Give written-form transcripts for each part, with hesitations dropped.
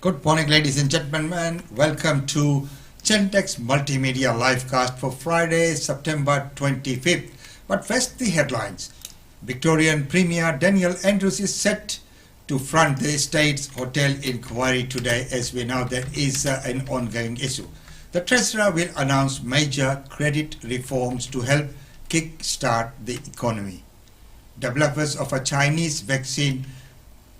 Good morning, ladies and gentlemen. Welcome to Gentex Multimedia Livecast for Friday, September 25th. But first, the headlines. Victorian Premier Daniel Andrews is set to front the estate's hotel inquiry today, as we know that is an ongoing issue. The Treasurer will announce major credit reforms to help kick-start the economy. Developers of a Chinese vaccine,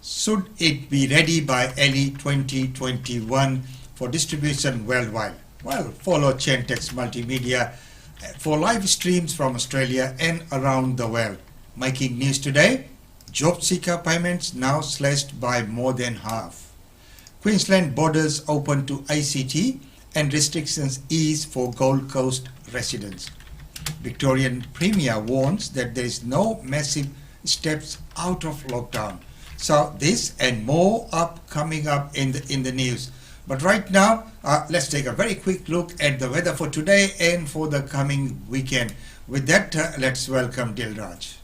should it be ready by early 2021 for distribution worldwide? Well, follow Gentex Multimedia for live streams from Australia and around the world. Making news today, job seeker payments now slashed by more than half. Queensland borders open to ACT and restrictions ease for Gold Coast residents. Victorian Premier warns that there is no massive steps out of lockdown. So this and more coming up in the news. But right now, let's take a very quick look at the weather for today and for the coming weekend. With that, let's welcome Dilraj.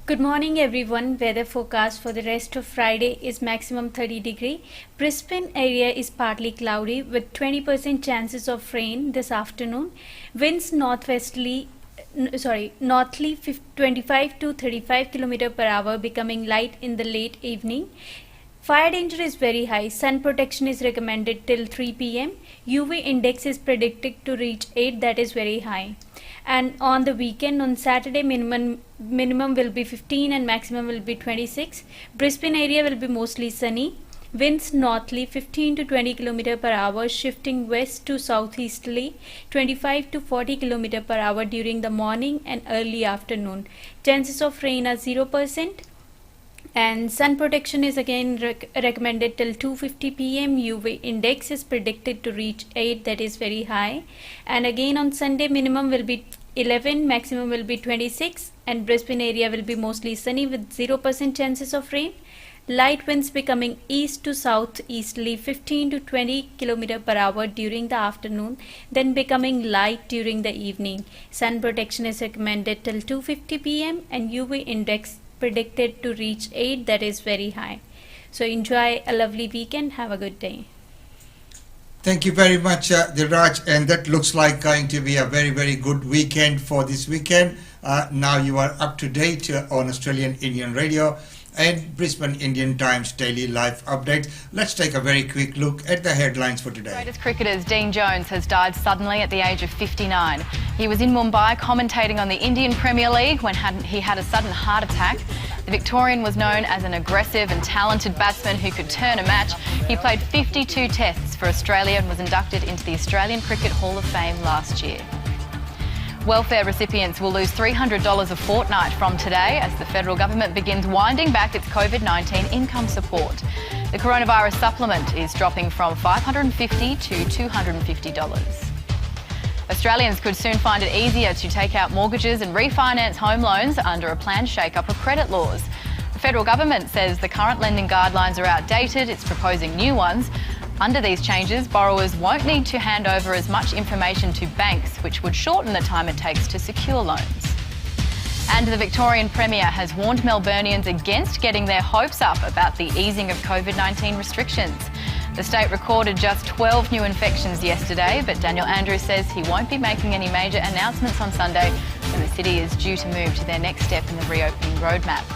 Good morning everyone. Weather forecast for the rest of Friday is maximum 30 degree. Brisbane area is partly cloudy with 20% chances of rain this afternoon. Winds northly 25 to 35 km per hour, becoming light in the late evening. Fire danger is very high. Sun protection is recommended till 3 p.m. UV index is predicted to reach 8, that is very high. And on the weekend, on Saturday, minimum will be 15 and maximum will be 26. Brisbane area will be mostly sunny. Winds northerly 15 to 20 km per hour, shifting west to southeasterly 25 to 40 km per hour during the morning and early afternoon. Chances of rain are 0%. And sun protection is again recommended till 2:50 p.m. UV index is predicted to reach 8, that is very high. And again on Sunday, minimum will be 11, maximum will be 26, and Brisbane area will be mostly sunny with 0% chances of rain. Light winds becoming east to southeasterly 15 to 20 km per hour during the afternoon, then becoming light during the evening. Sun protection is recommended till 2:50 p.m. and UV index predicted to reach 8, that is very high. So enjoy a lovely weekend. Have a good day. Thank you very much, Dilraj, and that looks like going to be a very, very good weekend for this weekend. Now you are up to date on Australian Indian Radio and Brisbane Indian Times daily live updates. Let's take a very quick look at the headlines for today. Greatest cricketers Dean Jones has died suddenly at the age of 59. He was in Mumbai commentating on the Indian Premier League when he had a sudden heart attack. The Victorian was known as an aggressive and talented batsman who could turn a match. He played 52 tests for Australia and was inducted into the Australian Cricket Hall of Fame last year. Welfare recipients will lose $300 a fortnight from today as the federal government begins winding back its COVID-19 income support. The coronavirus supplement is dropping from $550 to $250. Australians could soon find it easier to take out mortgages and refinance home loans under a planned shake-up of credit laws. The federal government says the current lending guidelines are outdated. It's proposing new ones. Under these changes, borrowers won't need to hand over as much information to banks, which would shorten the time it takes to secure loans. And the Victorian Premier has warned Melburnians against getting their hopes up about the easing of COVID-19 restrictions. The state recorded just 12 new infections yesterday, but Daniel Andrews says he won't be making any major announcements on Sunday when the city is due to move to their next step in the reopening roadmap.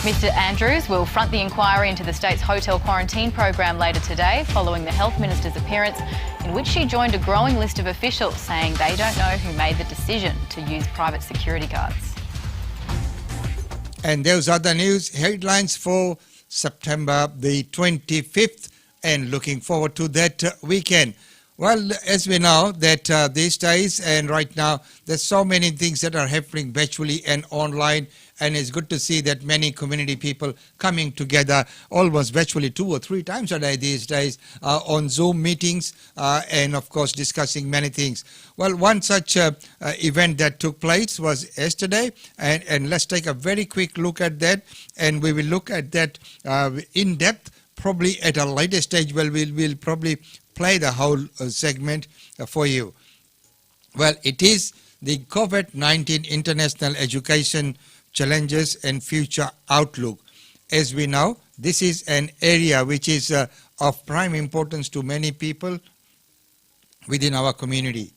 Mr Andrews will front the inquiry into the state's hotel quarantine program later today, following the Health Minister's appearance, in which she joined a growing list of officials saying they don't know who made the decision to use private security guards. And those are the news headlines for September the 25th, and looking forward to that weekend. Well, as we know that these days and right now, there's so many things that are happening virtually and online, and it's good to see that many community people coming together almost virtually 2 or 3 times a day these days on Zoom meetings and of course discussing many things. Well, one such event that took place was yesterday, and let's take a very quick look at that, and we will look at that in depth probably at a later stage where we'll probably play the whole segment for you. Well, it is the COVID-19 International Education Challenges and Future Outlook. as we know, this is an area which is of prime importance to many people within our community.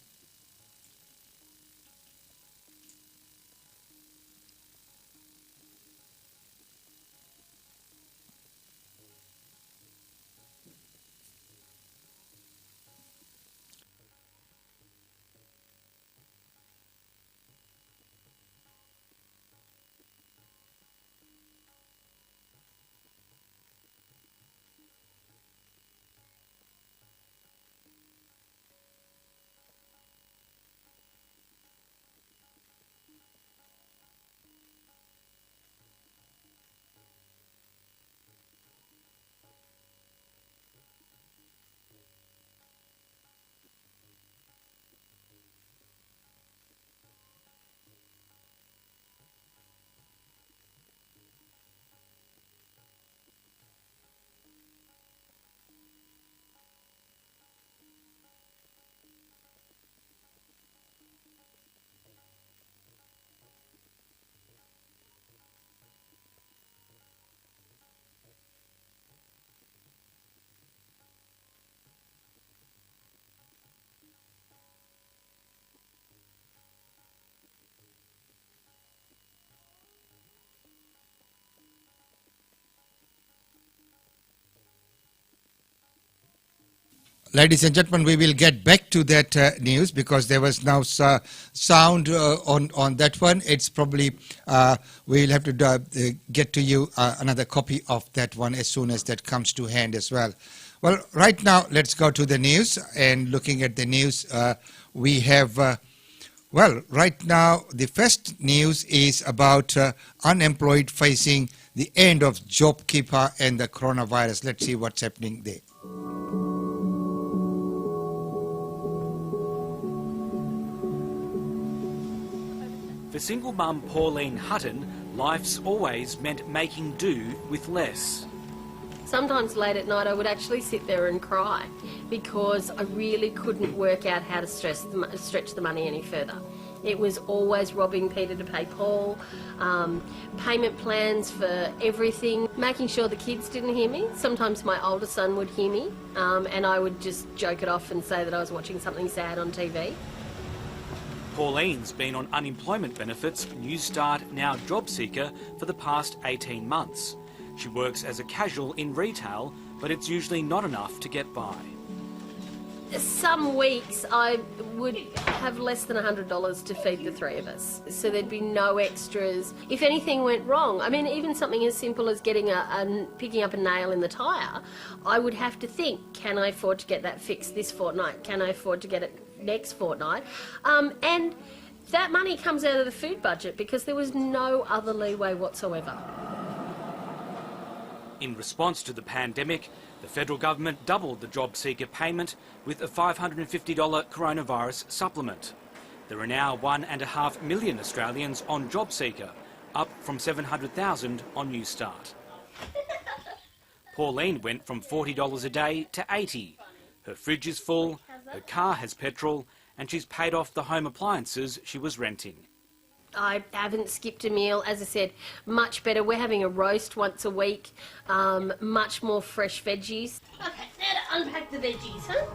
Ladies and gentlemen, we will get back to that news because there was now sound on that one. It's probably, we'll have to get to you another copy of that one as soon as that comes to hand as well. Well, right now, let's go to the news. And looking at the news, we have, well, right now, the first news is about unemployed facing the end of JobKeeper and the coronavirus. Let's see what's happening there. For single mum Pauline Hutton, life's always meant making do with less. Sometimes late at night I would actually sit there and cry because I really couldn't work out how to stretch the money any further. It was always robbing Peter to pay Paul, payment plans for everything, making sure the kids didn't hear me. Sometimes my older son would hear me and I would just joke it off and say that I was watching something sad on TV. Pauline's been on unemployment benefits, Newstart, now JobSeeker, for the past 18 months. She works as a casual in retail, but it's usually not enough to get by. Some weeks I would have less than $100 to feed the three of us, so there'd be no extras. If anything went wrong, I mean, even something as simple as getting picking up a nail in the tyre, I would have to think, can I afford to get that fixed this fortnight? Can I afford to get it next fortnight? And that money comes out of the food budget because there was no other leeway whatsoever. In response to the pandemic, the federal government doubled the JobSeeker payment with a $550 coronavirus supplement. There are now 1.5 million Australians on JobSeeker, up from 700,000 on Newstart. Pauline went from $40 a day to $80. Her fridge is full, her car has petrol, and she's paid off the home appliances she was renting. I haven't skipped a meal. As I said, much better. We're having a roast once a week, much more fresh veggies. Okay, now to unpack the veggies, huh?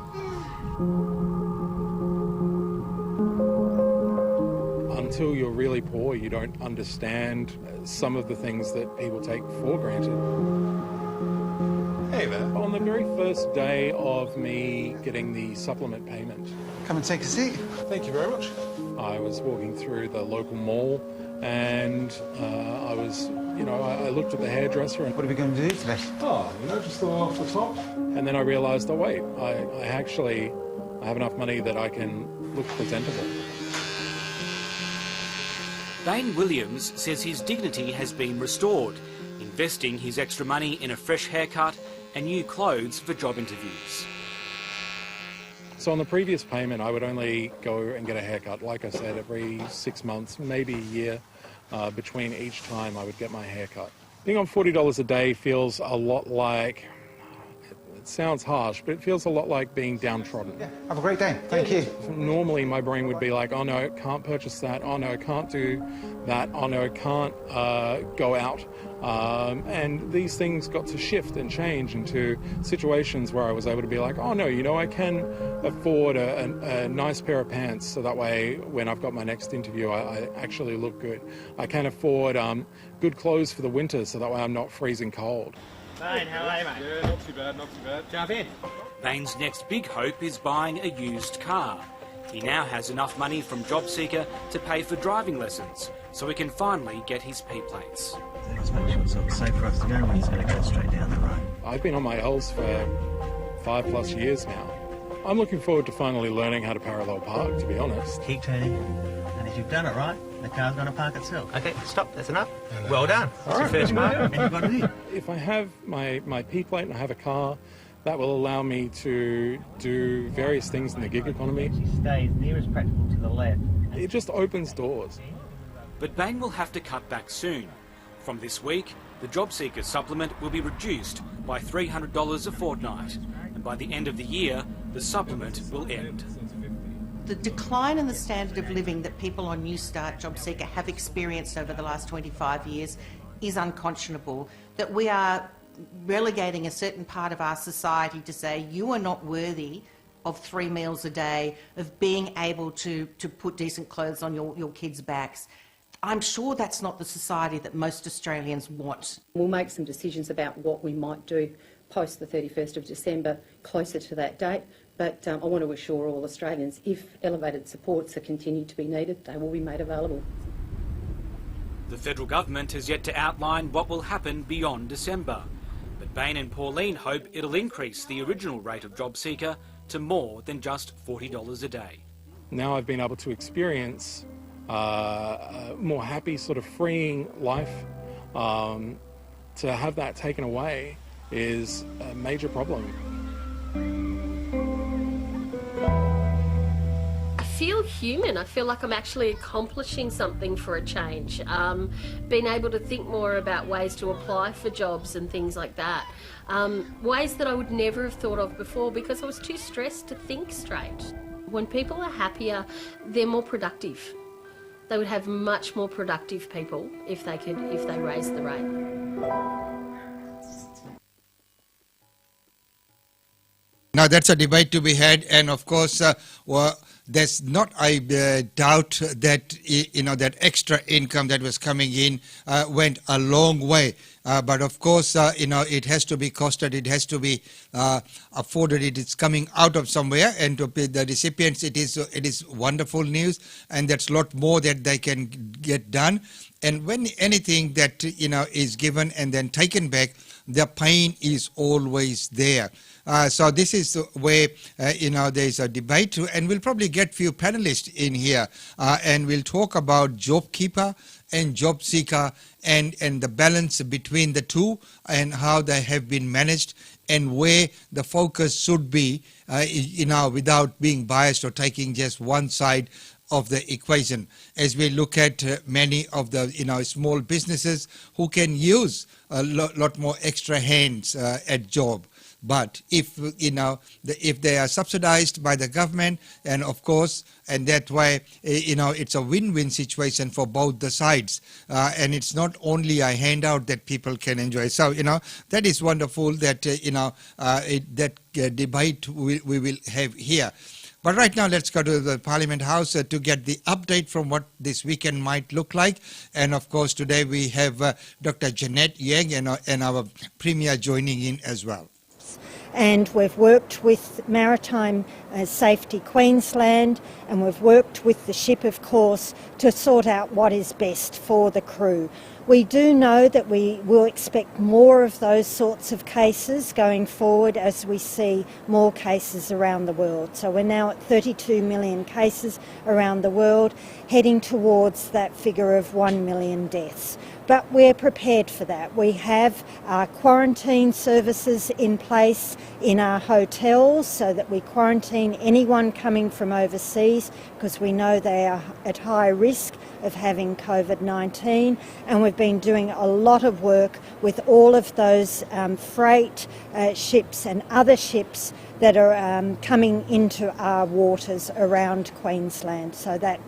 Until you're really poor, you don't understand some of the things that people take for granted. Hey there. On the very first day of me getting the supplement payment, Come and take a seat. Thank you very much. I was walking through the local mall and I looked at the hairdresser and What are we going to do today? just the off the top. And then I realised, oh wait, I have enough money that I can look presentable. Dane Williams says his dignity has been restored, investing his extra money in a fresh haircut and new clothes for job interviews. So on the previous payment, I would only go and get a haircut, like I said, every 6 months, maybe a year. Between each time I would get my haircut. Being on $40 a day feels a lot like It sounds harsh, but it feels a lot like being downtrodden. Have a great day. Thank you. Normally my brain would be like, oh no, can't purchase that, oh no, can't do that, oh no, can't go out. And these things got to shift and change into situations where I was able to be like, oh no, you know, I can afford a nice pair of pants, so that way when I've got my next interview I actually look good. I can afford good clothes for the winter, so that way I'm not freezing cold. Bane, how are you, mate? Yeah, not too bad, not too bad. Jump in. Bane's next big hope is buying a used car. He now has enough money from JobSeeker to pay for driving lessons, so he can finally get his P plates. Let's make sure it's sort of safe for us to go when he's going to go straight down the road. I've been on my L's for 5+ years now. I'm looking forward to finally learning how to parallel park, to be honest. Keep turning, and if you've done it right, the car's going to park itself. Okay, stop, that's enough. Well done. That's your first mark, and you've got it in. If I have my P plate and I have a car, that will allow me to do various things in the gig economy. Stay as near as practical to the left. It just opens doors. But Bane will have to cut back soon. From this week, the JobSeeker supplement will be reduced by $300 a fortnight, and by the end of the year, the supplement will end. The decline in the standard of living that people on Newstart JobSeeker have experienced over the last 25 years is unconscionable. That we are relegating a certain part of our society to say you are not worthy of 3 meals a day, of being able to put decent clothes on your kids' backs. I'm sure that's not the society that most Australians want. We'll make some decisions about what we might do post the 31st of December, closer to that date, but I want to assure all Australians if elevated supports are continued to be needed, they will be made available. The federal government has yet to outline what will happen beyond December, but Bane and Pauline hope it'll increase the original rate of JobSeeker to more than just $40 a day. Now I've been able to experience a more happy, sort of freeing life. To have that taken away is a major problem. I feel human. I feel like I'm actually accomplishing something for a change. Being able to think more about ways to apply for jobs and things like that. Ways that I would never have thought of before because I was too stressed to think straight. When people are happier, they're more productive. They would have much more productive people if they raised the rate. Now that's a debate to be had, and of course, there's not a doubt that that extra income that was coming in went a long way. But of course, it has to be costed. It has to be afforded. It is coming out of somewhere, and to the recipients, it is wonderful news, and that's a lot more that they can get done. And when anything that is given and then taken back, the pain is always there. So this is where there's a debate, and we'll probably get few panelists in here, and we'll talk about JobKeeper and JobSeeker and the balance between the two and how they have been managed and where the focus should be, without being biased or taking just one side of the equation, as we look at many of the small businesses who can use a lot more extra hands at job. But if they are subsidized by the government, and of course, and that way it's a win-win situation for both the sides, and it's not only a handout that people can enjoy. So that is wonderful that that debate we will have here. But right now, let's go to the Parliament House to get the update from what this weekend might look like. And of course, today we have Dr. Jeanette Yang and our Premier joining in as well. And we've worked with Maritime Safety Queensland, and we've worked with the ship, of course, to sort out what is best for the crew. We do know that we will expect more of those sorts of cases going forward as we see more cases around the world. So we're now at 32 million cases around the world, heading towards that figure of 1 million deaths. But we're prepared for that. We have our quarantine services in place. in our hotels so that we quarantine anyone coming from overseas because we know they are at high risk of having COVID-19, and we've been doing a lot of work with all of those freight ships and other ships that are coming into our waters around Queensland. So that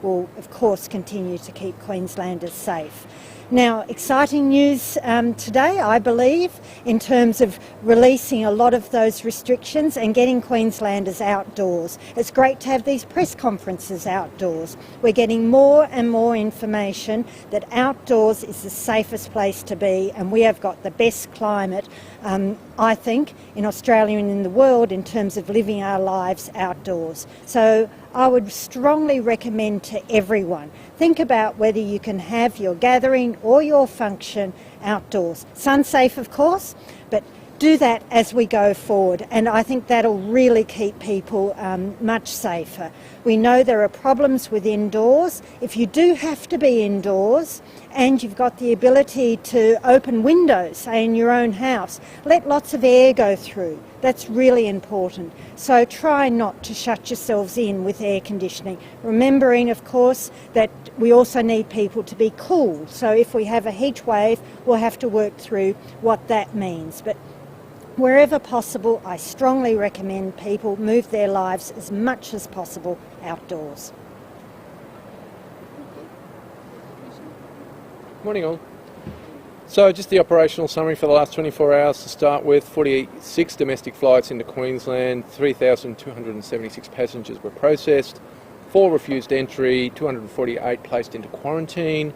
will, of course, continue to keep Queenslanders safe. Now, exciting news today, I believe, in terms of releasing a lot of those restrictions and getting Queenslanders outdoors. It's great to have these press conferences outdoors. We're getting more and more information that outdoors is the safest place to be, and we have got the best climate, I think, in Australia and in the world in terms of living our lives outdoors. So I would strongly recommend to everyone, think about whether you can have your gathering or your function outdoors. Sun safe, of course, but do that as we go forward, and I think that'll really keep people much safer. We know there are problems with indoors. If you do have to be indoors and you've got the ability to open windows, say in your own house, let lots of air go through. That's really important. So try not to shut yourselves in with air conditioning. Remembering, of course, that we also need people to be cool. So if we have a heat wave, we'll have to work through what that means. But wherever possible, I strongly recommend people move their lives as much as possible outdoors. Morning all. So just the operational summary for the last 24 hours to start with. 46 domestic flights into Queensland, 3,276 passengers were processed, 4 refused entry, 248 placed into quarantine.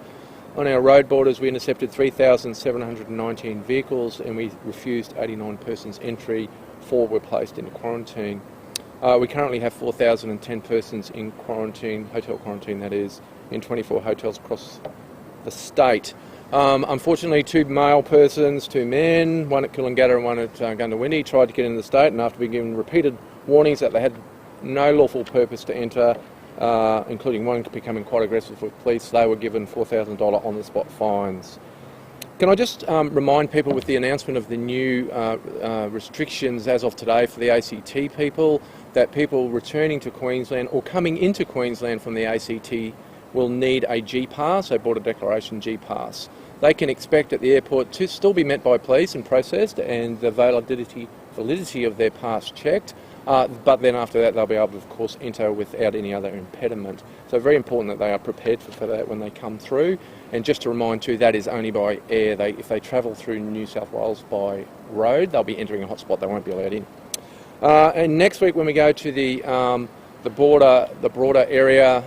On our road borders we intercepted 3,719 vehicles and we refused 89 persons entry, 4 were placed into quarantine. We currently have 4,010 persons in quarantine, hotel quarantine that is, in 24 hotels across the state. Unfortunately, 2 male persons, 2 men, one at Coolangatta and one at Goondiwindi, tried to get into the state, and after being given repeated warnings that they had no lawful purpose to enter, including one becoming quite aggressive with police, they were given $4,000 on-the-spot fines. Can I just remind people with the announcement of the new restrictions as of today for the ACT people, that people returning to Queensland or coming into Queensland from the ACT will need a G-Pass, a Border Declaration G-Pass. They can expect at the airport to still be met by police and processed and the validity of their pass checked, but then after that they'll be able to, of course, enter without any other impediment. So very important that they are prepared for that when they come through. And just to remind too, that is only by air. If they travel through New South Wales by road, they'll be entering a hotspot, they won't be allowed in. And next week when we go to the broader area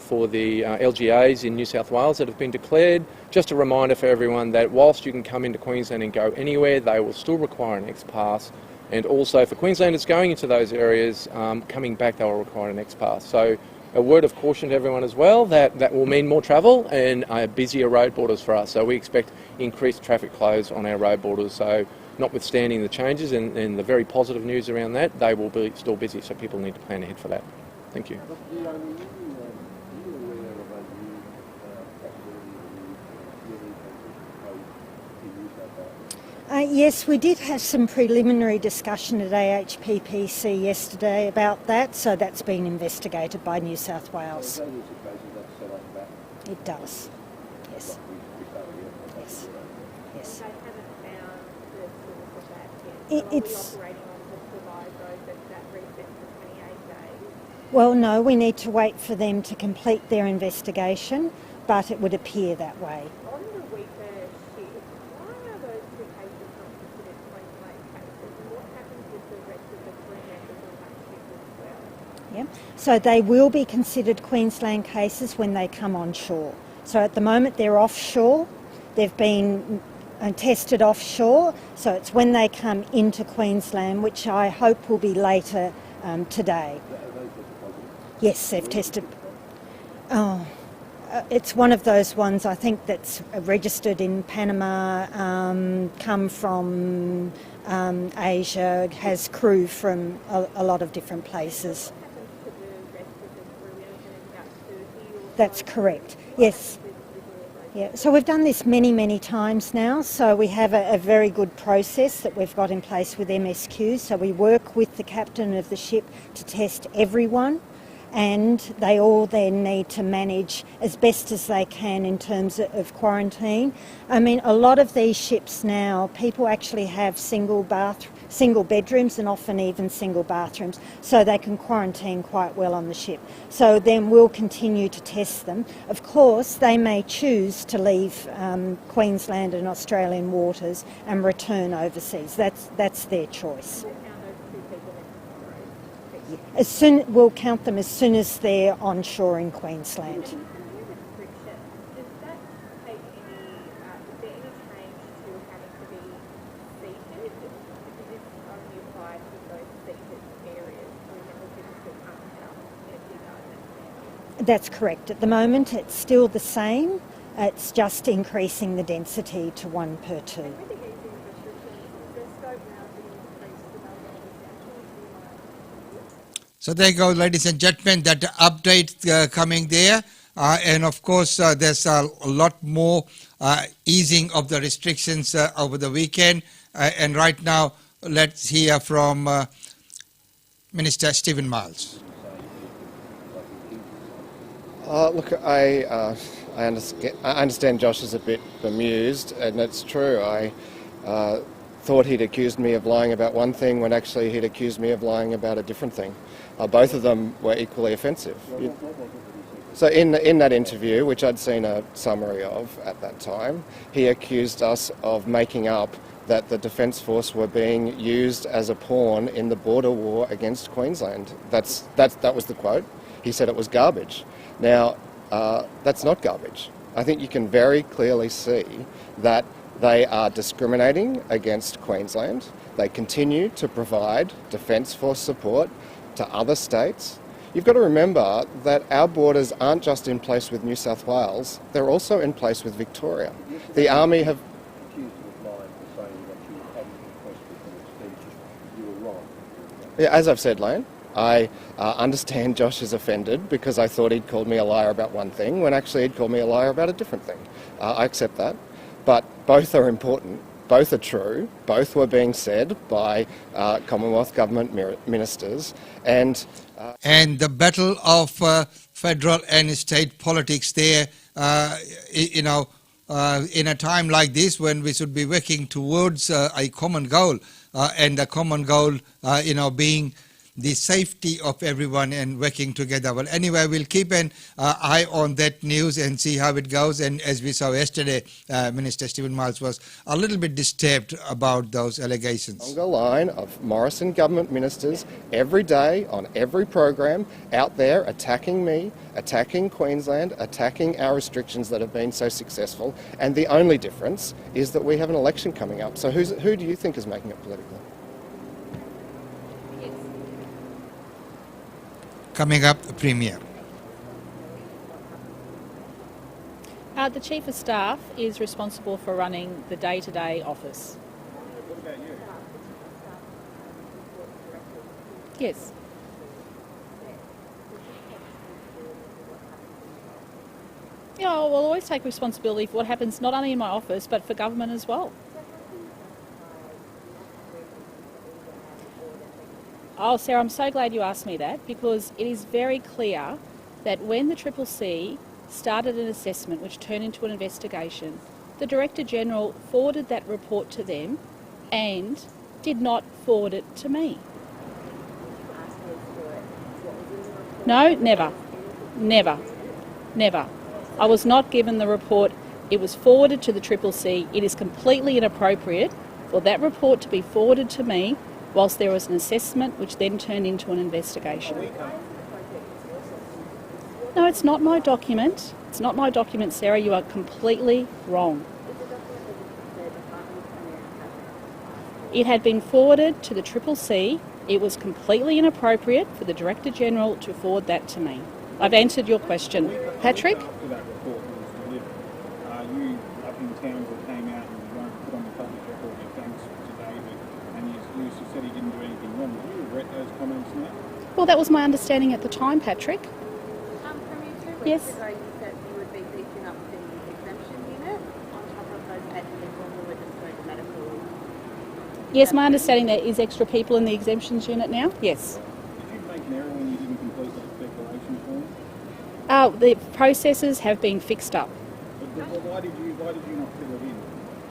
for the LGAs in New South Wales that have been declared. Just a reminder for everyone that whilst you can come into Queensland and go anywhere, they will still require an X-Pass. And also for Queenslanders going into those areas, coming back they will require an X-Pass. So a word of caution to everyone as well, that will mean more travel and busier road borders for us. So we expect increased traffic flows on our road borders. So notwithstanding the changes and the very positive news around that, they will be still busy, so people need to plan ahead for that. Thank you. Yes, we did have some preliminary discussion at AHPPC yesterday about that, so that's been investigated by New South Wales. It does, yes. Yes. Yes. It's... Well, no, we need to wait for them to complete their investigation, but it would appear that way. On the weaker shift, why are those 2 cases not considered Queensland cases? And what happens with the rest of the crew members on that shift as well? Yeah. So they will be considered Queensland cases when they come on shore. So at the moment they're offshore. They've been tested offshore, so it's when they come into Queensland, which I hope will be later today. Yes, they've tested. Oh, it's one of those ones I think that's registered in Panama, come from Asia, has crew from a lot of different places. That's correct. Yes. Yeah, so we've done this many, many times now. So we have a very good process that we've got in place with MSQ. So we work with the captain of the ship to test everyone, and they all then need to manage as best as they can in terms of quarantine. I mean, a lot of these ships now, people actually have single bedrooms and often even single bathrooms, so they can quarantine quite well on the ship. So then we'll continue to test them. Of course, they may choose to leave Queensland and Australian waters and return overseas. That's their choice. We'll count them as soon as they're onshore in Queensland. That's correct. At the moment it's still the same. It's just increasing the density to 1 per 2. So there you go, ladies and gentlemen, that update coming there. And of course, there's a lot more easing of the restrictions over the weekend. And right now, let's hear from Minister Stephen Miles. Look, I understand Josh is a bit bemused, and it's true. I thought he'd accused me of lying about one thing when actually he'd accused me of lying about a different thing. Both of them were equally offensive. So in that interview, which I'd seen a summary of at that time, he accused us of making up that the Defence Force were being used as a pawn in the border war against Queensland. That was the quote. He said it was garbage. Now, that's not garbage. I think you can very clearly see that they are discriminating against Queensland. They continue to provide Defence Force support to other states. You've got to remember that our borders aren't just in place with New South Wales, they're also in place with Victoria. The Army have... Yeah, as I've said, Lane, I understand Josh is offended because I thought he'd called me a liar about one thing when actually he'd called me a liar about a different thing. I accept that. But both are important, both are true, both were being said by Commonwealth Government ministers. And the battle of federal and state politics there, in a time like this when we should be working towards a common goal, and the common goal, being the safety of everyone and working together. Well, anyway, we'll keep an eye on that news and see how it goes. And as we saw yesterday, Minister Stephen Miles was a little bit disturbed about those allegations. Longer line of Morrison government ministers every day on every program out there attacking me, attacking Queensland, attacking our restrictions that have been so successful. And the only difference is that we have an election coming up. So who do you think is making it political? Coming up, the Premier. The Chief of Staff is responsible for running the day-to-day office. What about you? Yes. Yeah, I'll always take responsibility for what happens not only in my office but for government as well. Oh, Sarah, I'm so glad you asked me that, because it is very clear that when the CCC started an assessment which turned into an investigation, the Director-General forwarded that report to them and did not forward it to me. No, never. Never. Never. I was not given the report. It was forwarded to the CCC. It is completely inappropriate for that report to be forwarded to me whilst there was an assessment which then turned into an investigation. No, it's not my document. It's not my document, Sarah. You are completely wrong. It had been forwarded to the CCC. It was completely inappropriate for the Director-General to forward that to me. I've answered your question. Patrick? After that report was delivered, you up in Townsville came out and put on the public record your thanks to David, and you said he didn't do anything wrong. Do you regret those comments now? Well, that was my understanding at the time, Patrick. From your 2 weeks Yes. ago, you said you would be beefing up the exemption Yes, my understanding there is extra people in the exemptions unit now. Yes. Did you make an error when you didn't complete the declaration form? The processes have been fixed up. But why did you not fill it in?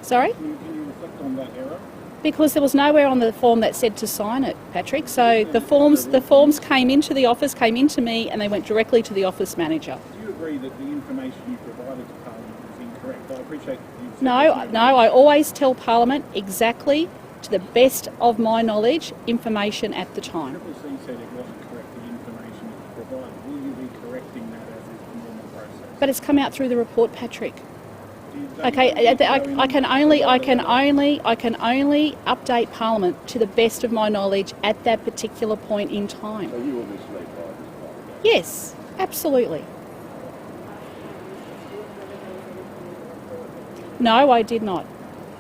Sorry? Can you reflect on that error? Because there was nowhere on the form that said to sign it, Patrick. So the forms came into the office, came into me, and they went directly to the office manager. Do you agree that the information you provided to Parliament is incorrect? I appreciate you said No, I always tell Parliament exactly, to the best of my knowledge, information at the time. Triple C said it wasn't correct, the information that you provided. Will you be correcting that as is the normal process? But it's come out through the report, Patrick. Okay, I can only update Parliament to the best of my knowledge at that particular point in time. So you will be swayed by this part? Yes, absolutely. No, I did not.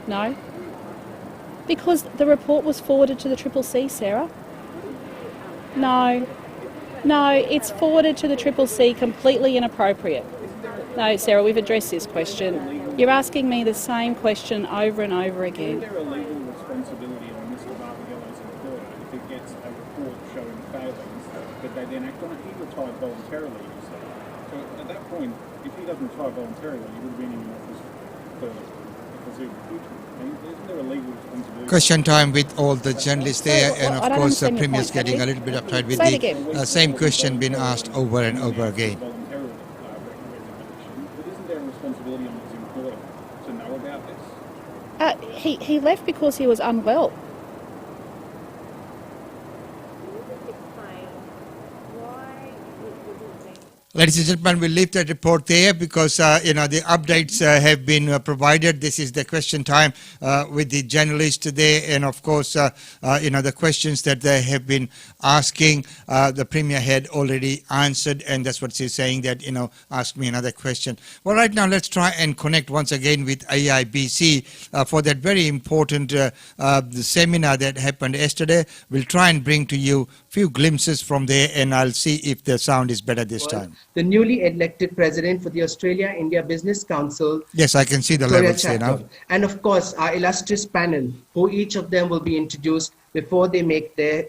No. Because the report was forwarded to the Triple C, Sarah. No, it's forwarded to the Triple C, completely inappropriate. No, Sarah, we've addressed this question. You're asking me the same question over and over again. Is there a legal responsibility on Mr. Barbagallo's employer if he gets a report showing failings that they then act on it? He retired voluntarily, you say. So at that point, if he doesn't retire voluntarily, he would have been in office for the foreseeable future. Isn't there a legal responsibility? Question time with all the journalists there, and of course the Premier's getting a little bit uptight with the same question being asked over and over again. Responsibility on his employer to know about this? He left because he was unwell. Ladies and gentlemen, we'll leave that report there because, the updates have been provided. This is the question time with the journalist there. And of course, the questions that they have been asking, the Premier had already answered. And that's what she's saying that, ask me another question. Well, right now, let's try and connect once again with AIBC for that very important seminar that happened yesterday. We'll try and bring to you a few glimpses from there, and I'll see if the sound is better this time. The newly elected president for the Australia-India Business Council. Yes, I can see the levels there now. And of course, our illustrious panel, who each of them will be introduced before they make their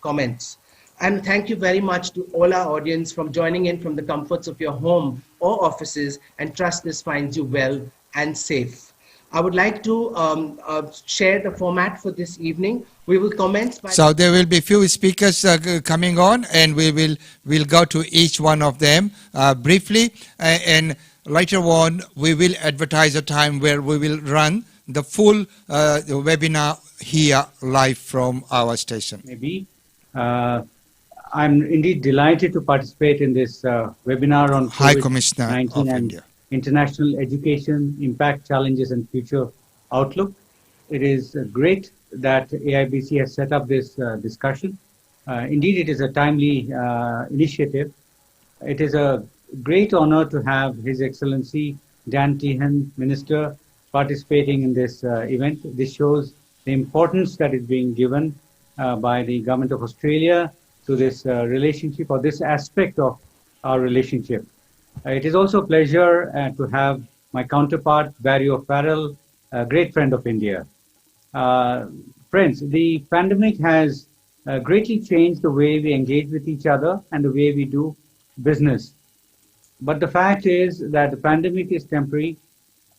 comments. And thank you very much to all our audience from joining in from the comforts of your home or offices, and trust this finds you well and safe. I would like to share the format for this evening. We will commence by... So there will be few speakers coming on, and we'll go to each one of them briefly, and later on we will advertise a time where we will run the full webinar here live from our station. Maybe. I'm indeed delighted to participate in this webinar on High Commissioner COVID-19 of and India. International Education, Impact, Challenges and Future Outlook. It is great that AIBC has set up this discussion. Indeed, it is a timely initiative. It is a great honor to have His Excellency Dan Tehan, Minister, participating in this event. This shows the importance that is being given by the Government of Australia to this relationship, or this aspect of our relationship. It is also a pleasure to have my counterpart, Barry O'Farrell, a great friend of India. Friends, the pandemic has greatly changed the way we engage with each other and the way we do business. But the fact is that the pandemic is temporary,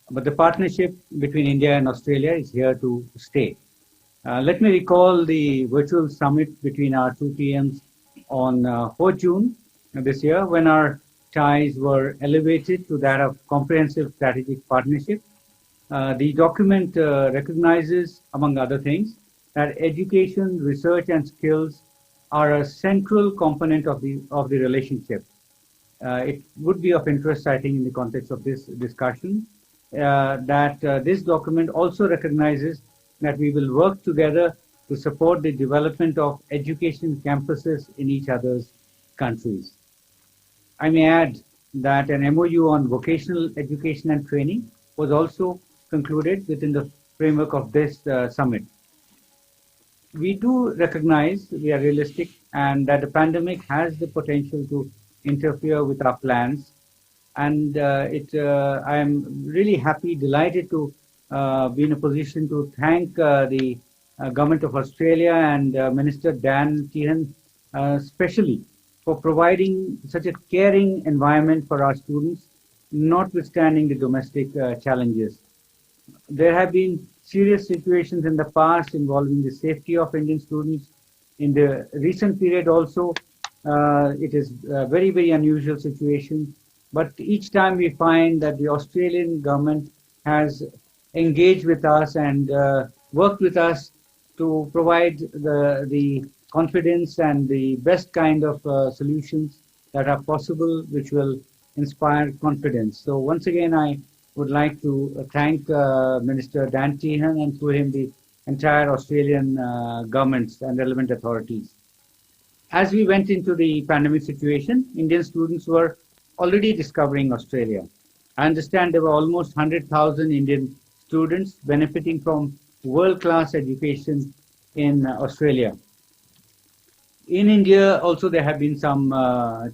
but the partnership between India and Australia is here to stay. Let me recall the virtual summit between our two PMs on 4 June this year, when our ties were elevated to that of comprehensive strategic partnership. The document recognizes, among other things, that education, research and skills are a central component of the relationship. It would be of interest, I think, in the context of this discussion, that this document also recognizes that we will work together to support the development of education campuses in each other's countries. I may add that an MOU on vocational education and training was also concluded within the framework of this summit. We do recognize, we are realistic, and that the pandemic has the potential to interfere with our plans. And I am really happy, delighted to be in a position to thank the Government of Australia and Minister Dan Tehan especially for providing such a caring environment for our students, notwithstanding the domestic challenges. There have been serious situations in the past involving the safety of Indian students. In the recent period also, it is a very, very unusual situation. But each time we find that the Australian government has engaged with us and worked with us to provide the confidence and the best kind of solutions that are possible, which will inspire confidence. So once again, I would like to thank Minister Dan Tehan and through him the entire Australian governments and relevant authorities. As we went into the pandemic situation, Indian students were already discovering Australia. I understand there were almost 100,000 Indian students benefiting from world-class education in Australia. In India, also there have been some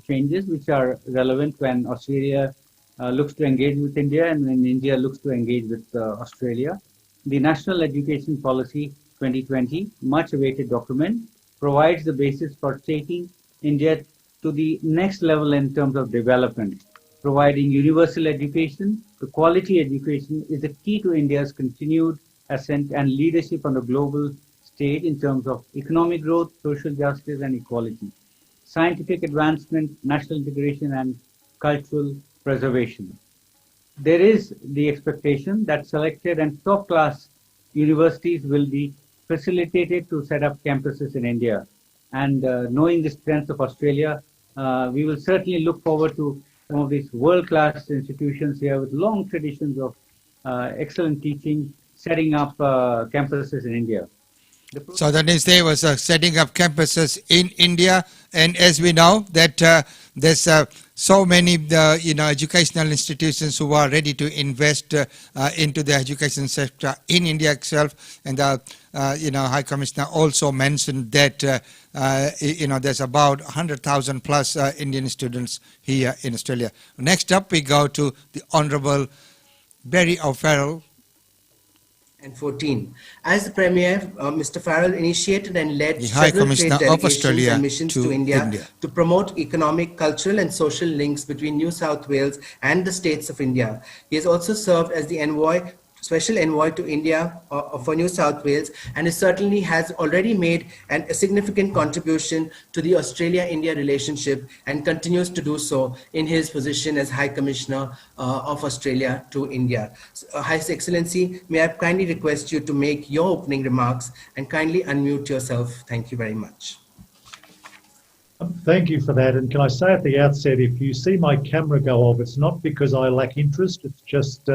changes which are relevant when Australia looks to engage with India and when India looks to engage with Australia. The National Education Policy 2020, much awaited document, provides the basis for taking India to the next level in terms of development. Providing universal education, the quality education is the key to India's continued ascent and leadership on the global stage in terms of economic growth, social justice and equality, scientific advancement, national integration and cultural preservation. There is the expectation that selected and top-class universities will be facilitated to set up campuses in India. And knowing the strength of Australia, we will certainly look forward to some of these world-class institutions here with long traditions of excellent teaching, setting up campuses in India. So that means there was setting up campuses in India, and as we know that there's so many educational institutions who are ready to invest into the education sector in India itself, and High Commissioner also mentioned that there's about 100,000 plus Indian students here in Australia. Next up we go to the Honourable Barry O'Farrell. And 14. As the Premier, Mr. Farrell initiated and led the High several Commissioner trade of delegations Australia and missions to India to promote economic, cultural and social links between New South Wales and the states of India. He has also served as the Special Envoy to India for New South Wales, and certainly has already made a significant contribution to the Australia-India relationship and continues to do so in his position as High Commissioner of Australia to India. His Excellency, may I kindly request you to make your opening remarks and kindly unmute yourself. Thank you very much. Thank you for that. And can I say at the outset, if you see my camera go off, it's not because I lack interest, it's just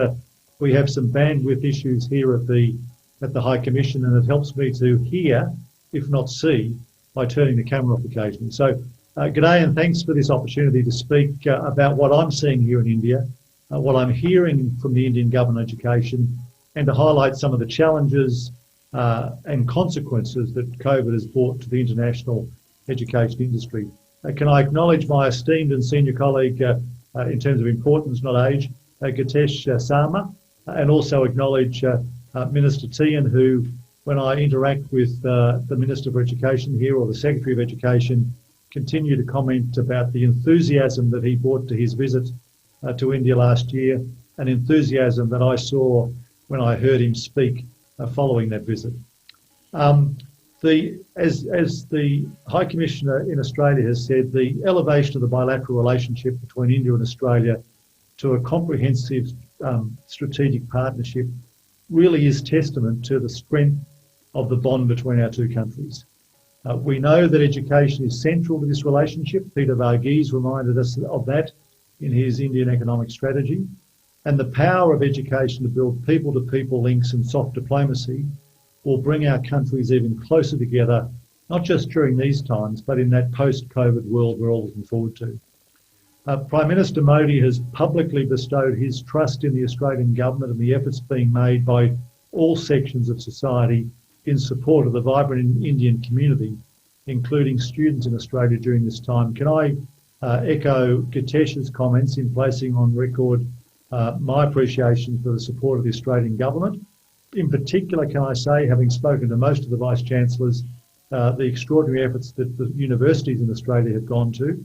we have some bandwidth issues here at the High Commission, and it helps me to hear, if not see, by turning the camera off occasionally. So, g'day and thanks for this opportunity to speak about what I'm seeing here in India, what I'm hearing from the Indian government education, and to highlight some of the challenges and consequences that COVID has brought to the international education industry. Can I acknowledge my esteemed and senior colleague in terms of importance, not age, Gitesh Sarma, and also acknowledge Minister Tehan, who, when I interact with the Minister for Education here or the Secretary of Education, continue to comment about the enthusiasm that he brought to his visit to India last year, an enthusiasm that I saw when I heard him speak following that visit. As the High Commissioner in Australia has said, the elevation of the bilateral relationship between India and Australia to a comprehensive strategic partnership really is testament to the strength of the bond between our two countries. We know that education is central to this relationship. Peter Varghese reminded us of that in his Indian economic strategy. And the power of education to build people-to-people links and soft diplomacy will bring our countries even closer together, not just during these times, but in that post-COVID world we're all looking forward to. Prime Minister Modi has publicly bestowed his trust in the Australian government and the efforts being made by all sections of society in support of the vibrant Indian community, including students in Australia during this time. Can I echo Gitesh's comments in placing on record my appreciation for the support of the Australian government in particular, can I say, having spoken to most of the Vice-Chancellors, the extraordinary efforts that the universities in Australia have gone to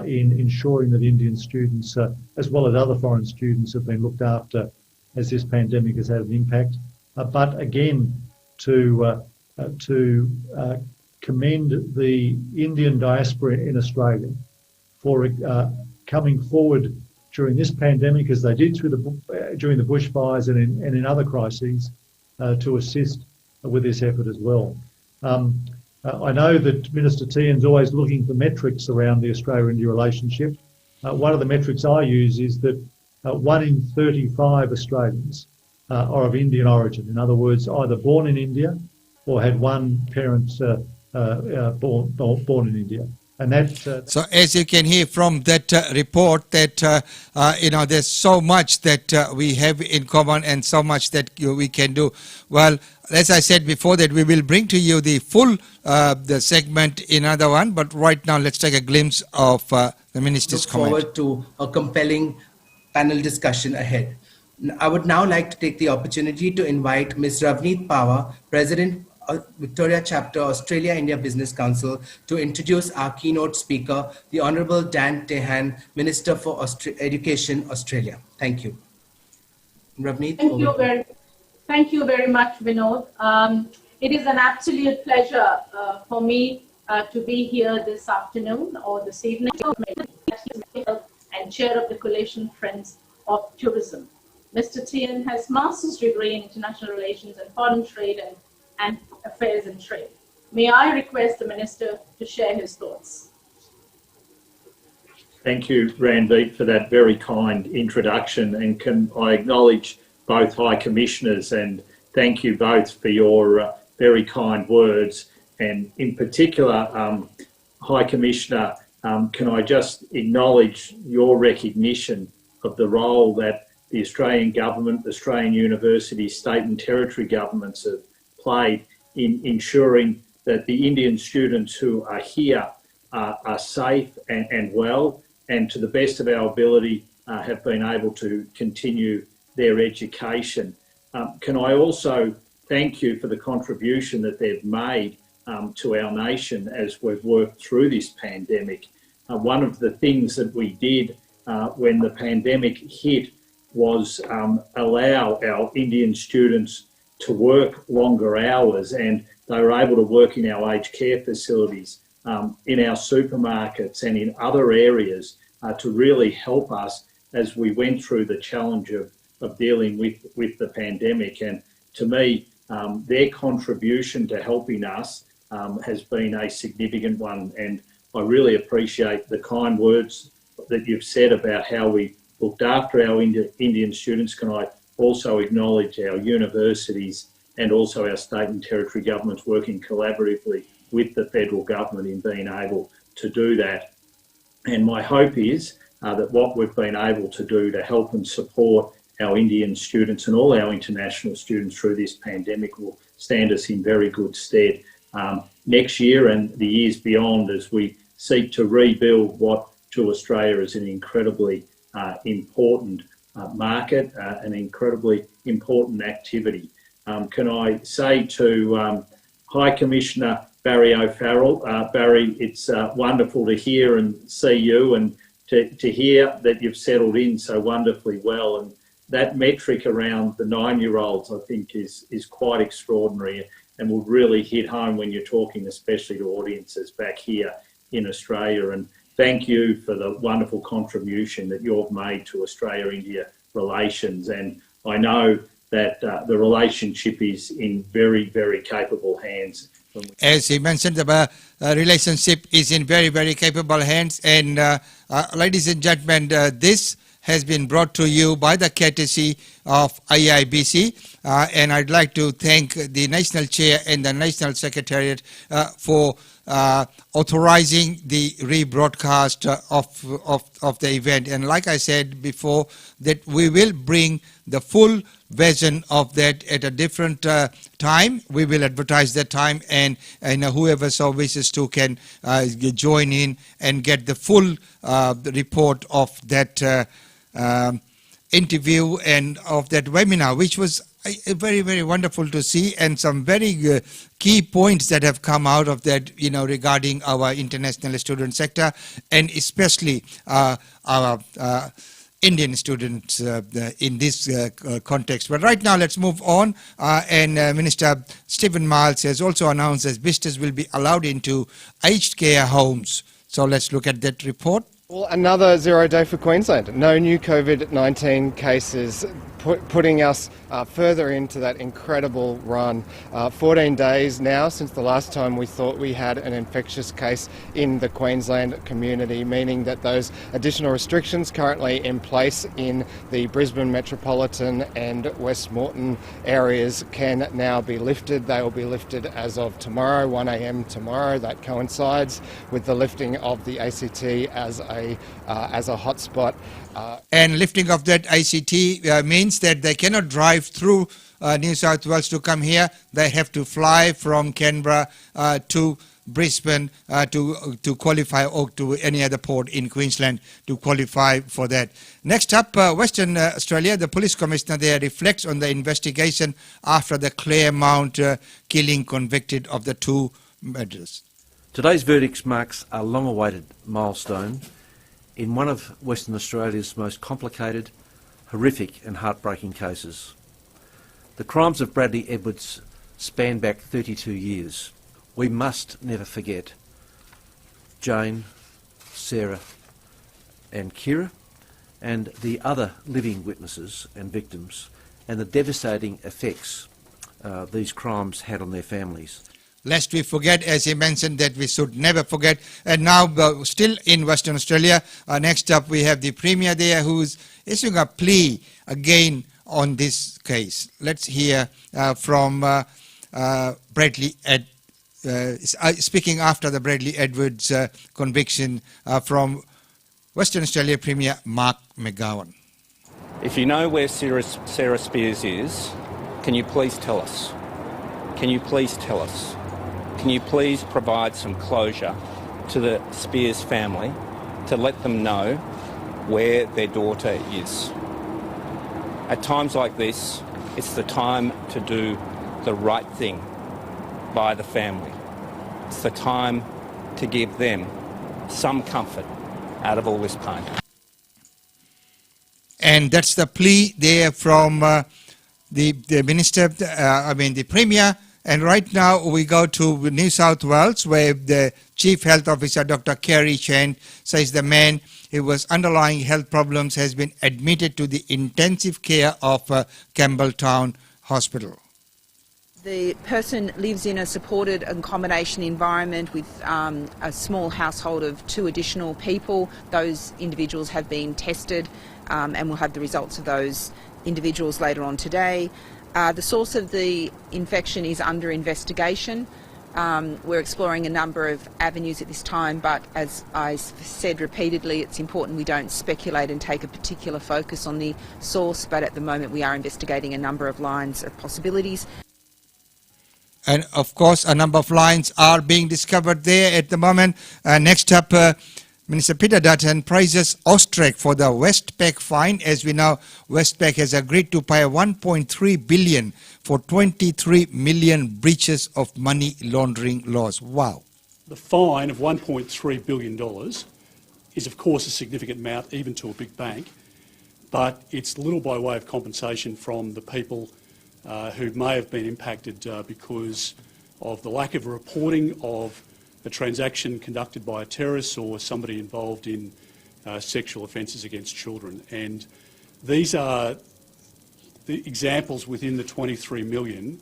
in ensuring that Indian students, as well as other foreign students, have been looked after as this pandemic has had an impact. But again, to commend the Indian diaspora in Australia for coming forward during this pandemic, as they did during the bushfires and in other crises, to assist with this effort as well. I know that Minister Tian's always looking for metrics around the Australia-India relationship. One of the metrics I use is that 1 in 35 Australians are of Indian origin. In other words, either born in India or had one parent born in India. And that, so as you can hear from that report, that there's so much that we have in common and so much that we can do. Well, as I said before, that we will bring to you the full the segment in another one. But right now, let's take a glimpse of the Minister's comment. Look forward to a compelling panel discussion ahead. I would now like to take the opportunity to invite Ms. Ravneet Pawar, President Victoria Chapter, Australia-India Business Council, to introduce our keynote speaker, the Honourable Dan Tehan, Minister for Education, Australia. Thank you. Ravneet, Thank you very much, Vinod. It is an absolute pleasure for me to be here this afternoon or this evening and chair of the Coalition Friends of Tourism. Mr. Tian has master's degree in international relations and foreign trade and affairs and trade. May I request the Minister to share his thoughts? Thank you, Ranveet, for that very kind introduction, and can I acknowledge both High Commissioners and thank you both for your very kind words, and in particular, High Commissioner, can I just acknowledge your recognition of the role that the Australian Government, Australian universities, state and territory governments have played in ensuring that the Indian students who are here are safe and well, and to the best of our ability have been able to continue their education. Can I also thank you for the contribution that they've made to our nation as we've worked through this pandemic. One of the things that we did when the pandemic hit was allow our Indian students to work longer hours, and they were able to work in our aged care facilities, in our supermarkets and in other areas to really help us as we went through the challenge of dealing with the pandemic. And to me, their contribution to helping us has been a significant one, and I really appreciate the kind words that you've said about how we looked after our Indian students. Can I also acknowledge our universities and also our state and territory governments working collaboratively with the federal government in being able to do that. And my hope is that what we've been able to do to help and support our Indian students and all our international students through this pandemic will stand us in very good stead next year and the years beyond, as we seek to rebuild what to Australia is an incredibly important market, an incredibly important activity. Can I say to High Commissioner Barry O'Farrell, Barry, it's wonderful to hear and see you, and to hear that you've settled in so wonderfully well. And that metric around the 9-year-olds, I think, is quite extraordinary and will really hit home when you're talking especially to audiences back here in Australia. And thank you for the wonderful contribution that you've made to Australia-India relations. And I know that the relationship is in very, very capable hands. As he mentioned, the relationship is in very, very capable hands. And ladies and gentlemen, this has been brought to you by the courtesy of IIBC. And I'd like to thank the National Chair and the National Secretariat for authorizing the rebroadcast of the event. And like I said before, that we will bring the full version of that at a different time. We will advertise that time, and whoever so wishes to can join in and get the full report of that interview and of that webinar, which was very, very wonderful to see, and some very key points that have come out of that, regarding our international student sector, and especially our Indian students in this context. But right now, let's move on. And Minister Stephen Miles has also announced that visitors will be allowed into aged care homes. So let's look at that report. Well, another 0 day for Queensland. No new COVID-19 cases, putting us further into that incredible run. 14 days now since the last time we thought we had an infectious case in the Queensland community, meaning that those additional restrictions currently in place in the Brisbane metropolitan and West Moreton areas can now be lifted. They will be lifted as of tomorrow, 1 a.m. tomorrow. That coincides with the lifting of the ACT as a hotspot. And lifting of that ICT means that they cannot drive through New South Wales to come here. They have to fly from Canberra to Brisbane to qualify, or to any other port in Queensland to qualify for that. Next up, Western Australia, the police commissioner there reflects on the investigation after the Claremont killing, convicted of the 2 murders. Today's verdict marks a long-awaited milestone in one of Western Australia's most complicated, horrific and heartbreaking cases. The crimes of Bradley Edwards span back 32 years. We must never forget Jane, Sarah and Kira, and the other living witnesses and victims, and the devastating effects these crimes had on their families. Lest we forget, as he mentioned, that we should never forget. And now, still in Western Australia, next up we have the Premier there who's issuing a plea again on this case. Let's hear from Bradley speaking after the Bradley Edwards conviction from Western Australia Premier Mark McGowan. If you know where Sarah Spiers is, can you please tell us? Can you please tell us? Can you please provide some closure to the Spiers family to let them know where their daughter is? At times like this, it's the time to do the right thing by the family. It's the time to give them some comfort out of all this pain. And that's the plea there from the Minister, the Premier. And right now we go to New South Wales, where the Chief Health Officer, Dr. Kerry Chen, says the man who was underlying health problems has been admitted to the intensive care of Campbelltown Hospital. The person lives in a supported accommodation environment with a small household of 2 additional people. Those individuals have been tested and we'll have the results of those individuals later on today. The source of the infection is under investigation. We're exploring a number of avenues at this time, but as I said repeatedly, it's important we don't speculate and take a particular focus on the source, but at the moment we are investigating a number of lines of possibilities. And of course, a number of lines are being discovered there at the moment. Next up, Minister Peter Dutton praises Austrek for the Westpac fine. As we know, Westpac has agreed to pay $1.3 billion for 23 million breaches of money laundering laws. Wow. The fine of $1.3 billion is, of course, a significant amount, even to a big bank, but it's little by way of compensation from the people who may have been impacted because of the lack of reporting of a transaction conducted by a terrorist or somebody involved in sexual offences against children. And these are the examples within the 23 million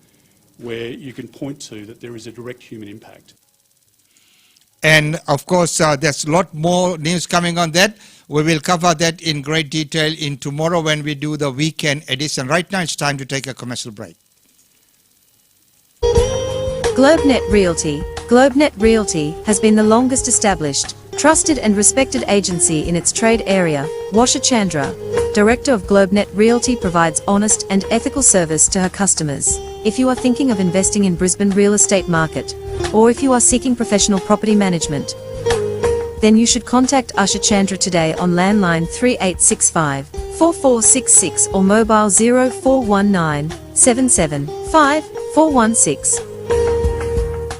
where you can point to that there is a direct human impact. And of course, there's a lot more news coming on that. We will cover that in great detail in tomorrow when we do the weekend edition. Right now, it's time to take a commercial break. GlobeNet Realty. GlobeNet Realty has been the longest established, trusted and respected agency in its trade area. Washa Chandra, Director of GlobeNet Realty, provides honest and ethical service to her customers. If you are thinking of investing in Brisbane real estate market, or if you are seeking professional property management, then you should contact Asha Chandra today on landline 3865 4466 or mobile 0419 775 416.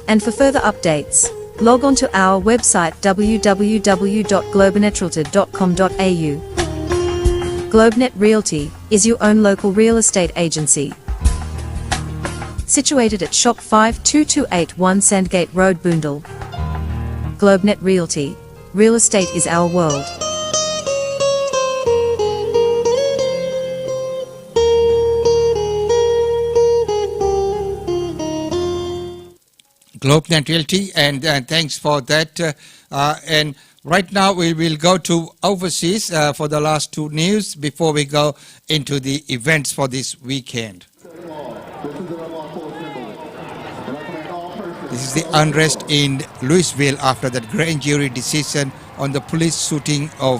And for further updates, log on to our website www.globenetrrealty.com.au. GlobeNet Realty is your own local real estate agency. Situated at Shop 52281 Sandgate Road, Boondall. GlobeNet Realty. Real estate is our world. GlobeNet Realty, and thanks for that. And right now we will go to overseas for the last two news before we go into the events for this weekend. This is the unrest in Louisville after that grand jury decision on the police shooting of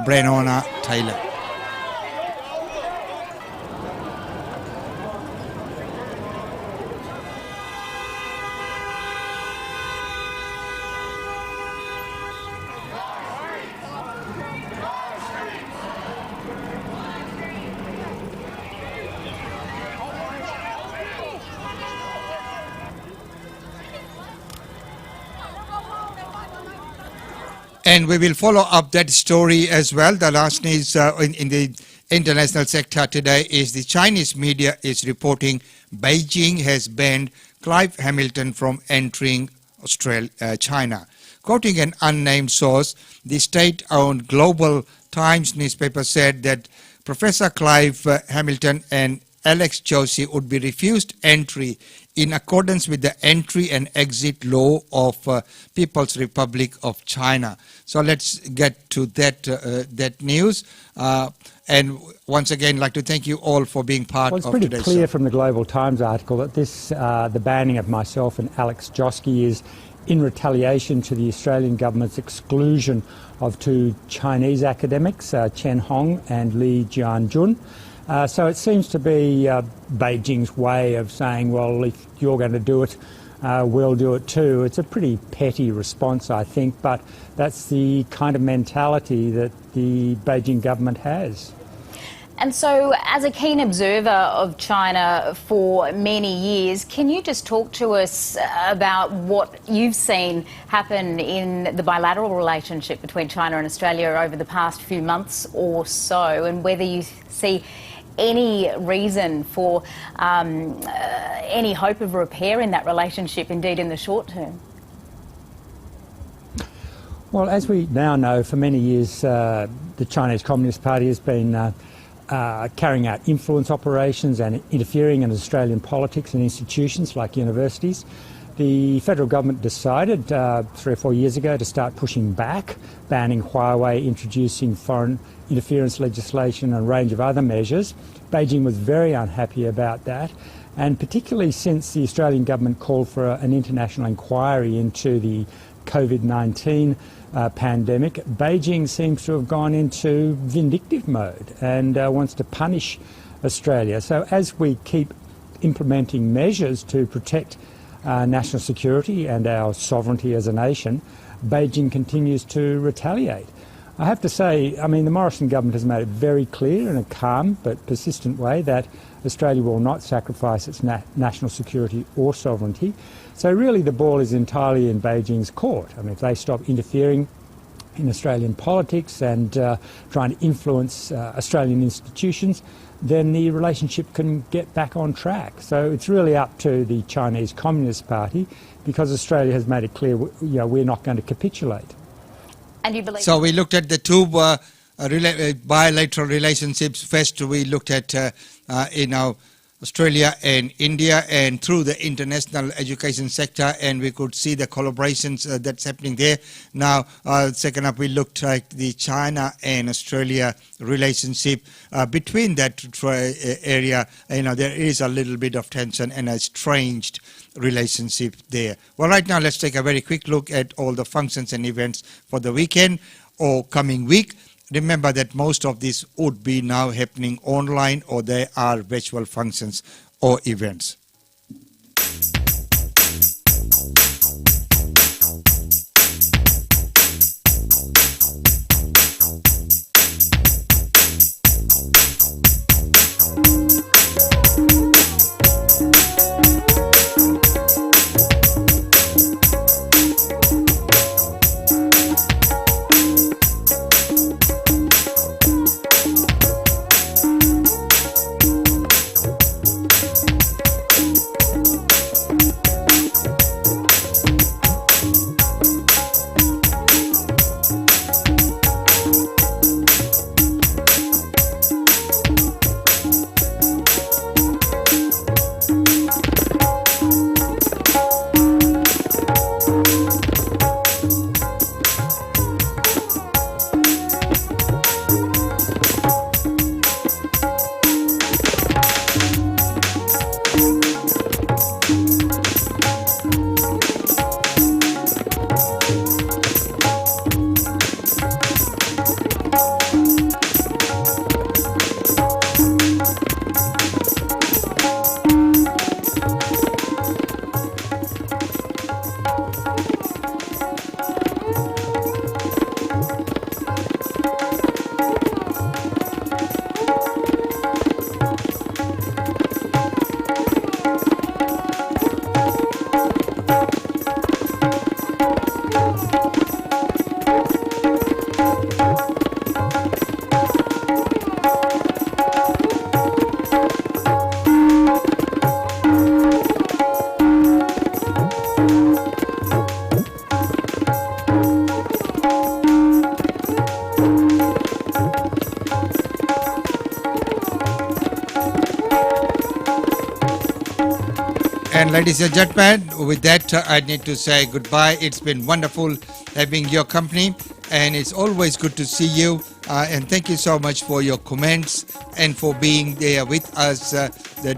Breonna Taylor. And we will follow up that story as well. The last news in the international sector today is the Chinese media is reporting Beijing has banned Clive Hamilton from entering China. Quoting an unnamed source, the state-owned Global Times newspaper said that Professor Clive Hamilton and Alex Joshi would be refused entry in accordance with the entry and exit law of People's Republic of China. So let's get to that news. And once again, I'd like to thank you all for being part of today's show. It's pretty clear from the Global Times article that the banning of myself and Alex Joshi is in retaliation to the Australian government's exclusion of two Chinese academics, Chen Hong and Li Jianjun. So it seems to be Beijing's way of saying, well, if you're going to do it, we'll do it too. It's a pretty petty response, I think, but that's the kind of mentality that the Beijing government has. And so, as a keen observer of China for many years, can you just talk to us about what you've seen happen in the bilateral relationship between China and Australia over the past few months or so, and whether you see any reason for any hope of repair in that relationship, indeed in the short term? Well, as we now know, for many years the Chinese Communist Party has been carrying out influence operations and interfering in Australian politics and institutions like universities. The federal government decided 3 or 4 years ago to start pushing back, banning Huawei, introducing foreign interference legislation and a range of other measures. Beijing was very unhappy about that, and particularly since the Australian government called for an international inquiry into the COVID-19 pandemic, Beijing seems to have gone into vindictive mode and wants to punish Australia. So as we keep implementing measures to protect national security and our sovereignty as a nation, Beijing continues to retaliate. I have to say, I mean, the Morrison government has made it very clear in a calm but persistent way that Australia will not sacrifice its national security or sovereignty. So really the ball is entirely in Beijing's court. I mean, if they stop interfering in Australian politics and trying to influence Australian institutions, then the relationship can get back on track. So it's really up to the Chinese Communist Party, because Australia has made it clear, we're not going to capitulate. And you believe? So we looked at the two bilateral relationships. First, we looked at Australia and India, and through the international education sector, and we could see the collaborations that's happening there. Now, second up, we looked at the China and Australia relationship. Between that area, there is a little bit of tension and a estranged relationship there. Well, right now, let's take a very quick look at all the functions and events for the weekend or coming week. Remember that most of these would be now happening online, or they are virtual functions or events. And ladies and gentlemen, with that, I need to say goodbye. It's been wonderful having your company, and it's always good to see you. And thank you so much for your comments and for being there with us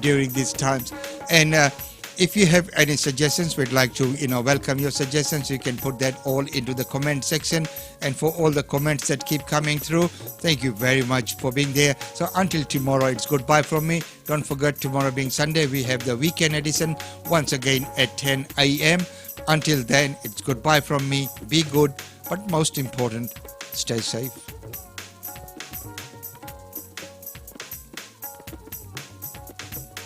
during these times. And if you have any suggestions, we'd like to, welcome your suggestions. You can put that all into the comment section. And for all the comments that keep coming through, thank you very much for being there. So until tomorrow, it's goodbye from me. Don't forget, tomorrow being Sunday, we have the weekend edition once again at 10 a.m. Until then, it's goodbye from me. Be good, but most important, stay safe.